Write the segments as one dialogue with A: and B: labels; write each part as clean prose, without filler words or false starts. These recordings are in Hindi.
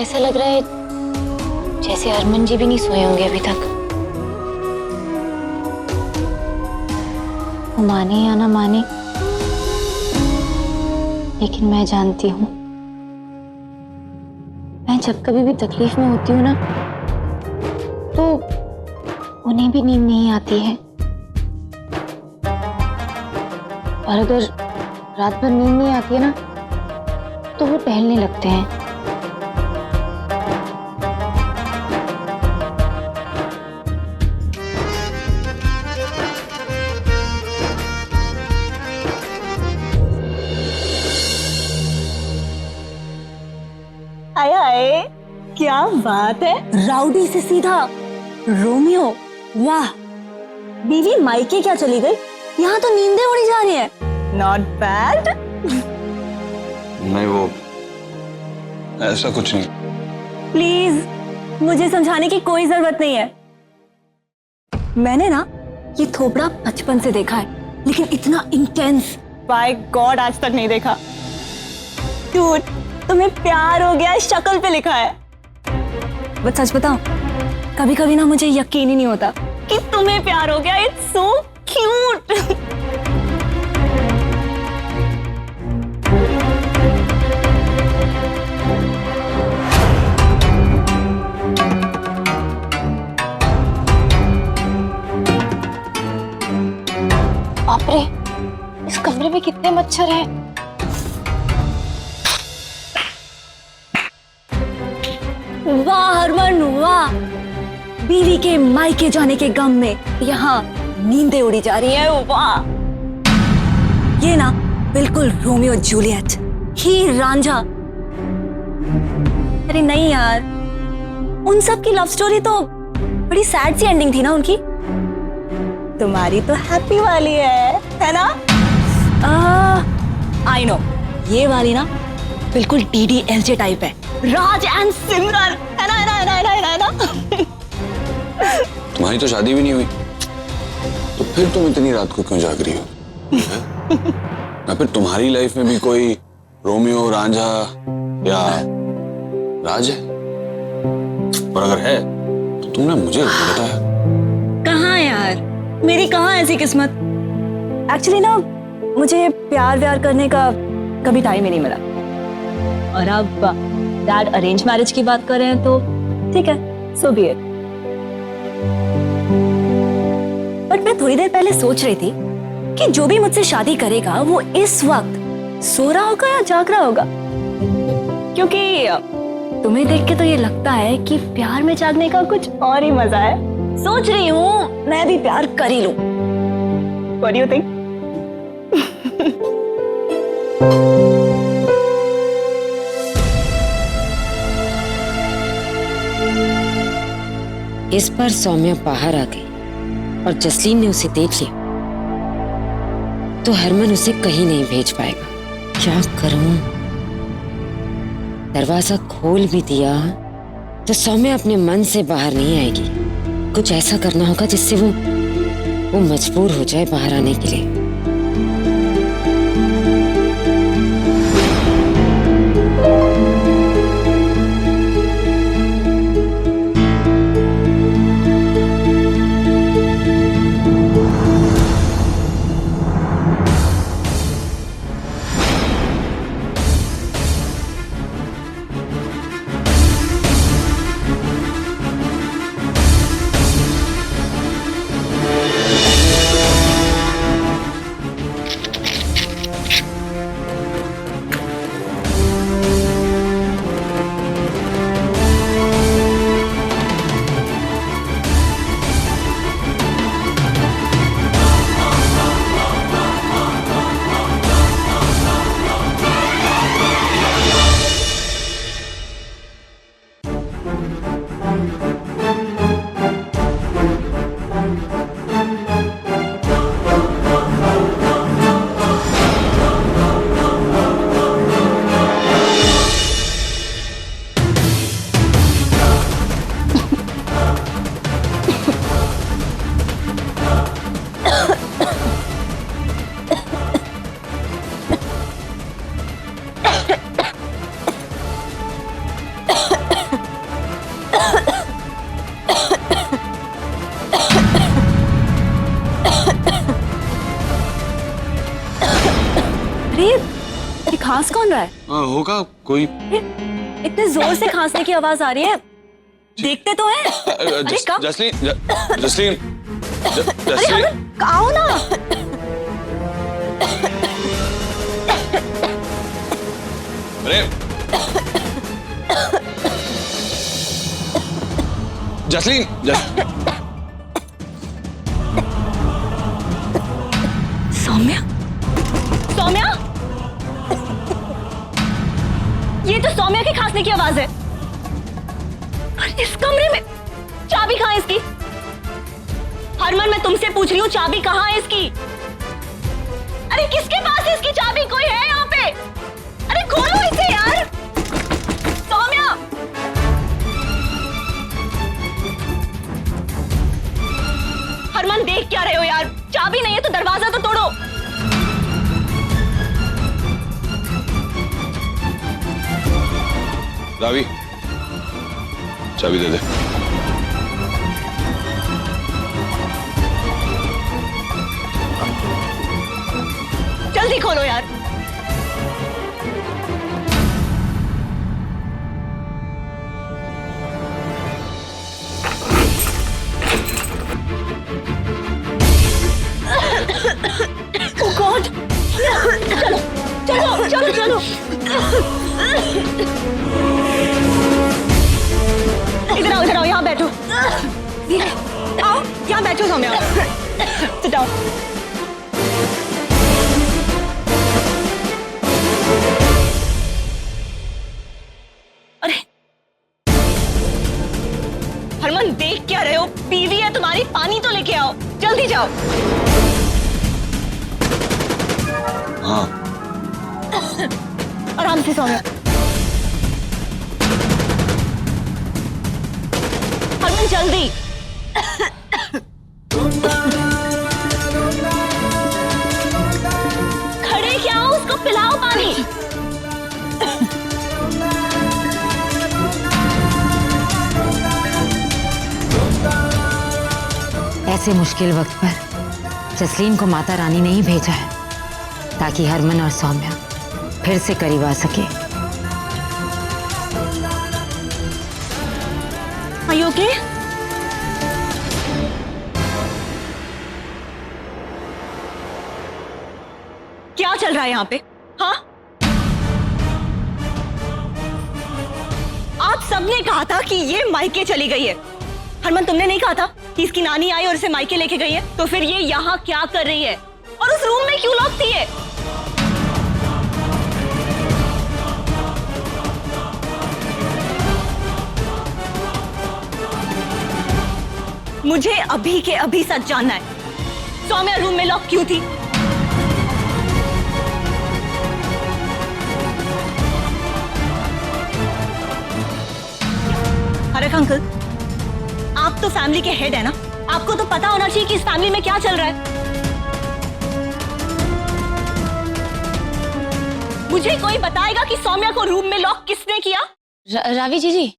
A: ऐसा लग रहा है जैसे हरमन जी भी नहीं सोए होंगे अभी तक। वो माने या ना माने, लेकिन मैं जानती हूँ, मैं जब कभी भी तकलीफ में होती हूँ ना, तो उन्हें भी नींद नहीं आती है। और अगर रात भर नींद नहीं आती है ना, तो वो टहलने लगते हैं।
B: आए आए, क्या बात है, राउडी से सीधा रोमियो। वाह, बीवी मायके क्या चली गई, यहाँ तो नींदें उड़ी जा रही है। Not bad.
C: नहीं, वो ऐसा कुछ नहीं।
B: प्लीज मुझे समझाने की कोई जरूरत नहीं है। मैंने ना ये थोपड़ा बचपन से देखा है, लेकिन इतना इंटेंस बाय गॉड आज तक नहीं देखा। डूड, तुम्हें प्यार हो गया शक्ल पे लिखा है। बस सच बताओ, कभी कभी ना मुझे यकीन ही नहीं होता कि तुम्हें प्यार हो गया। It's so cute.
A: बाप रे, इस कमरे में कितने मच्छर हैं।
B: वाह हरमन वाह, बीवी के मायके जाने के गम में यहाँ नींदें उड़ी जा रही है। वाह, ये ना बिल्कुल रोमियो जूलियट, हीर रांझा। अरे नहीं यार, उन सब की लव स्टोरी तो बड़ी सैड सी एंडिंग थी ना उनकी। तुम्हारी तो हैप्पी वाली है ना? आई नो, ये वाली ना बिल्कुल DDLJ टाइप है, राज एंड सिमरन, है ना?
C: तुम्हारी तो शादी भी नहीं हुई, तो फिर तुम इतनी रात को क्यों जाग रही हो? या फिर तुम्हारी लाइफ में भी कोई रोमियो रांझा या राज है? और अगर है तो तुमने मुझे नहीं बताया।
B: कहाँ यार, मेरी कहाँ ऐसी किस्मत। एक्चुअली ना मुझे प्यार व्यार करने का कभी टाइम ही नहीं मिला। और अब डैड अरेंज मैरिज की बात कर रहे हैं तो ठीक है, सो बी इट। बट मैं थोड़ी देर पहले सोच रही थी कि जो भी मुझसे शादी करेगा वो इस वक्त सो रहा होगा या जाग रहा होगा, क्योंकि तुम्हें देख के तो ये लगता है कि प्यार में जागने का कुछ और ही मजा है। सोच रही हूँ मैं भी प्यार कर ही लूं। What do you think?
D: इस बार सौम्या बाहर आ गई और जसलीन ने उसे देख लिया तो हरमन उसे कहीं नहीं भेज पाएगा। क्या करूं? दरवाजा खोल भी दिया तो सौम्या अपने मन से बाहर नहीं आएगी। कुछ ऐसा करना होगा जिससे वो मजबूर हो जाए बाहर आने के लिए।
B: ये खांस कौन रहा है?
C: होगा कोई।
B: इतने जोर से खांसने की आवाज आ रही है, देखते तो हैं। अरे कब?
C: जसलीन जसलीन
B: अरे
C: जसलीन
B: हरमन आओ ना।
C: अरे जसलीन
B: सौम्या, सौम्या, ये तो सौम्या के खांसने की आवाज है। और इस कमरे में चाबी कहाँ है इसकी? हरमन मैं तुमसे पूछ रही हूँ, चाबी कहाँ है इसकी? अरे किसके पास है इसकी चाबी? कोई है यहाँ पे? अरे खोलो इसे यार। सौम्या, हरमन देख क्या रहे हो यार? चाबी नहीं है तो दरवाजा तो तोड़ो।
C: रावी चाबी दे दे।
B: जल्दी खोलो यार। Oh God! चलो चलो चलो चलो। इधर आओ यहाँ बैठो। आओ यहाँ बैठो सौम्या। Sit down. अरे हरमन देख क्या रहे हो? बीवी है तुम्हारी, पानी तो लेके आओ, जल्दी जाओ।
C: हाँ
B: आराम से सौम्या। हरमन जल्दी। खड़े क्या हो? उसको पिलाओ पानी।
D: ऐसे मुश्किल वक्त पर जसलीन को माता रानी ने ही भेजा है ताकि हरमन और सौम्या फिर से करीब आ सके।
B: Are you okay? क्या चल रहा है यहाँ पे? हाँ? आप सबने कहा था कि ये मायके चली गई है। हरमन तुमने नहीं कहा था कि इसकी नानी आई और इसे मायके लेके गई है? तो फिर ये यहाँ क्या कर रही है? और उस रूम में क्यों लॉक थी ये? मुझे अभी के अभी सच जानना है। सौम्या रूम में लॉक क्यों थी? अरे अंकल, आप तो फैमिली के हेड है ना, आपको तो पता होना चाहिए कि इस फैमिली में क्या चल रहा है। मुझे कोई बताएगा कि सौम्या को रूम में लॉक किसने किया?
A: रावी जी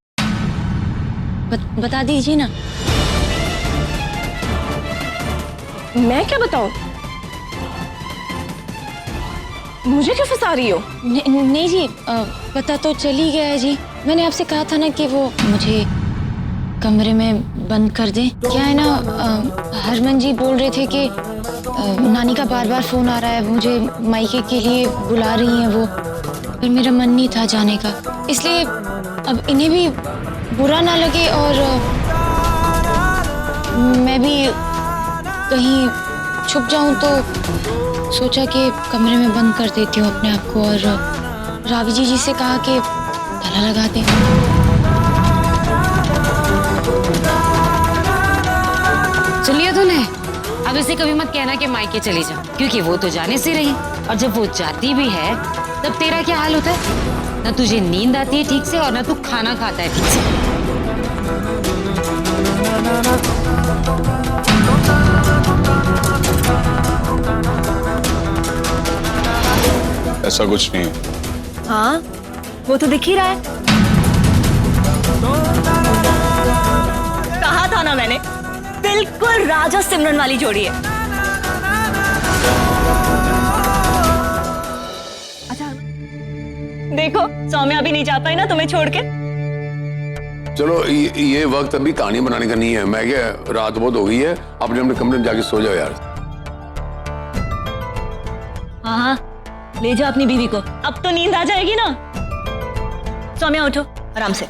A: बता दीजिए ना।
B: मैं क्या बताऊं? मुझे क्यों फंसा रही हो?
A: नहीं जी, पता तो चल ही गया है जी। मैंने आपसे कहा था ना कि वो मुझे कमरे में बंद कर दे। क्या है ना, हरमन जी बोल रहे थे कि नानी का बार बार फोन आ रहा है, मुझे मायके के लिए बुला रही हैं वो, पर मेरा मन नहीं था जाने का, इसलिए अब इन्हें भी बुरा ना लगे और मैं भी कहीं छुप जाऊं, तो सोचा कि कमरे में बंद कर देती हूँ अपने आप को और रावी जी से कहा कि ताला लगा दें।
D: सुनिए तूने, अब इसे कभी मत कहना कि मायके चली जा, क्योंकि वो तो जाने से रही और जब वो जाती भी है तब तेरा क्या हाल होता है? ना तुझे नींद आती है ठीक से और ना तू खाना खाता है ठीक से।
C: ऐसा कुछ नहीं है।
B: हाँ, वो तो दिख ही रहा है। कहा था ना मैंने, बिल्कुल राजा सिमरन वाली जोड़ी है। देखो सौम्या अभी नहीं जा पाई ना तुम्हें छोड़ के।
E: चलो ये वक्त अभी कहानी बनाने का नहीं है। मैं क्या, रात बहुत हो गई है, अपने अपने कमरे में जाके सो जाओ यार।
B: हाँ हाँ, ले जाओ अपनी बीवी को, अब तो नींद आ जाएगी ना। सौम्या उठो आराम से,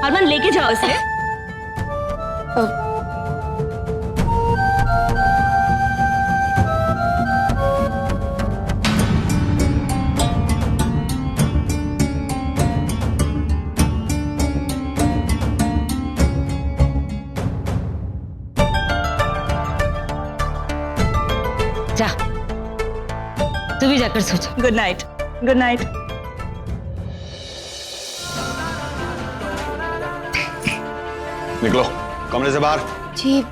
B: हरमन लेके जाओ उसे।
D: जा, तू भी जाकर सो जा।
B: Good night, good night.
C: निकलो कमरे से बाहर।
A: जी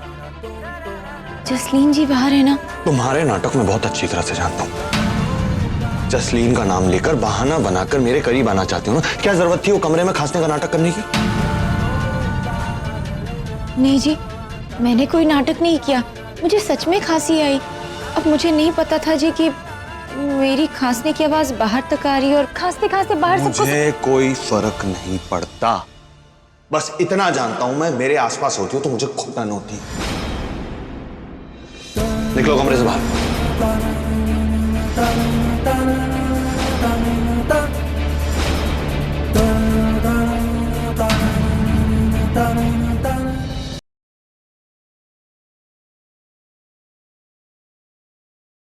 A: जसलीन जी बाहर है ना?
C: तुम्हारे नाटक में बहुत अच्छी तरह से जानता हूँ। जसलीन का नाम लेकर बहाना बनाकर मेरे करीब आना चाहती हूँ ना? क्या जरूरत थी वो कमरे में खांसने का नाटक करने की?
A: नहीं जी, मैंने कोई नाटक नहीं किया, मुझे सच में खांसी आई। अब मुझे नहीं पता था जी कि मेरी खांसने की आवाज बाहर तक आ रही है और खांसते खांसते बाहर सबको।
C: मुझे कोई फर्क नहीं पड़ता, बस इतना जानता हूं मैं, मेरे आसपास होती हो तो मुझे घुटन होती। निकलो कमरे से बाहर।